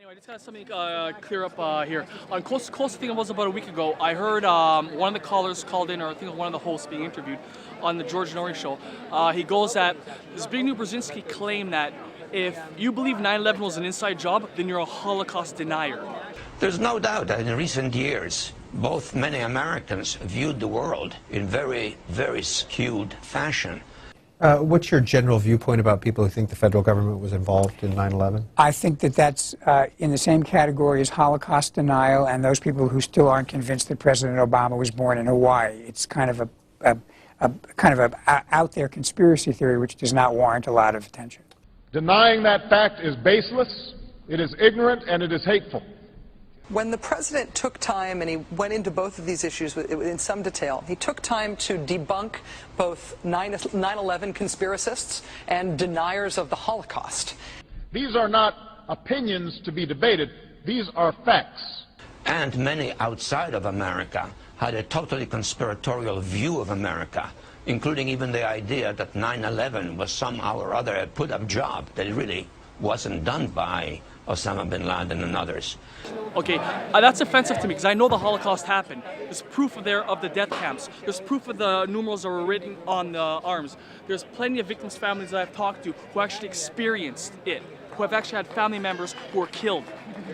Anyway, I just got something clear up here. On Close, I think it was about a week ago, I heard one of the callers called in, or I think one of the hosts being interviewed on the George Norrie show. He goes that Zbigniew Brzezinski claimed that if you believe 9/11 was an inside job, then you're a Holocaust denier. There's no doubt that in recent years, many Americans viewed the world in very, very skewed fashion. What's your general viewpoint about people who think the federal government was involved in 9/11? I think that that's in the same category as Holocaust denial and those people who still aren't convinced that President Obama was born in Hawaii. It's kind of a out there conspiracy theory which does not warrant a lot of attention. Denying that fact is baseless, it is ignorant, and it is hateful. When the president took time, and he went into both of these issues in some detail, he took time to debunk both 9/11 conspiracists and deniers of the Holocaust. These are not opinions to be debated, these are facts. And many outside of America had a totally conspiratorial view of America, including even the idea that 9/11 was somehow or other a put-up job, that it really wasn't done by Osama bin Laden and others. Okay, that's offensive to me because I know the Holocaust happened. There's proof of the death camps. There's proof of the numerals that were written on the arms. There's plenty of victims' families that I've talked to who actually experienced it, who have actually had family members who were killed.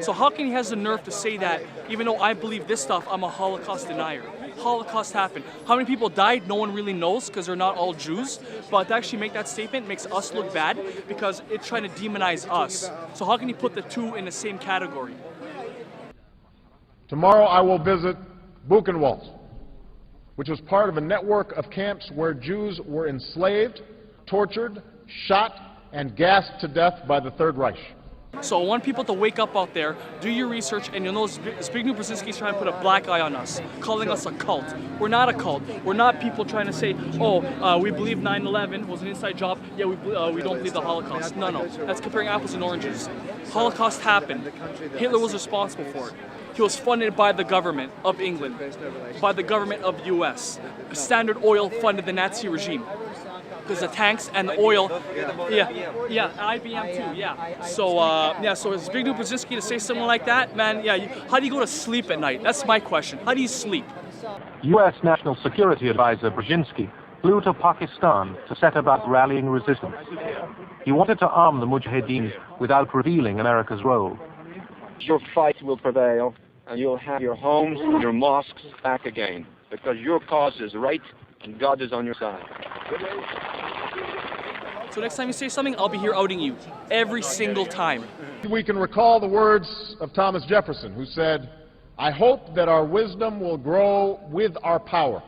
So how can he has the nerve to say that, even though I believe this stuff, I'm a Holocaust denier? Holocaust happened. How many people died? No one really knows because they're not all Jews. But to actually make that statement makes us look bad because it's trying to demonize us. So how can you put the two in the same category? Tomorrow I will visit Buchenwald, which was part of a network of camps where Jews were enslaved, tortured, shot, and gassed to death by the Third Reich. So I want people to wake up out there, do your research, and you'll know Zbigniew Brzezinski is trying to put a black eye on us, calling us a cult. We're not a cult. We're not people trying to say, we believe 9/11 was an inside job. Yeah, we don't believe the Holocaust. No. That's comparing apples and oranges. Holocaust happened. Hitler was responsible for it. He was funded by the government of England, by the government of the US. Standard Oil funded the Nazi regime. Because the tanks and the oil, IBM too, yeah. So is Zbigniew Brzezinski to say something like that, man? Yeah. How do you go to sleep at night? That's my question. How do you sleep? U.S. National Security Advisor Brzezinski flew to Pakistan to set about rallying resistance. He wanted to arm the Mujahideen without revealing America's role. Your fight will prevail, and you'll have your homes, your mosques back again, because your cause is right, and God is on your side. So next time you say something, I'll be here outing you. Every single time. We can recall the words of Thomas Jefferson, who said, "I hope that our wisdom will grow with our power."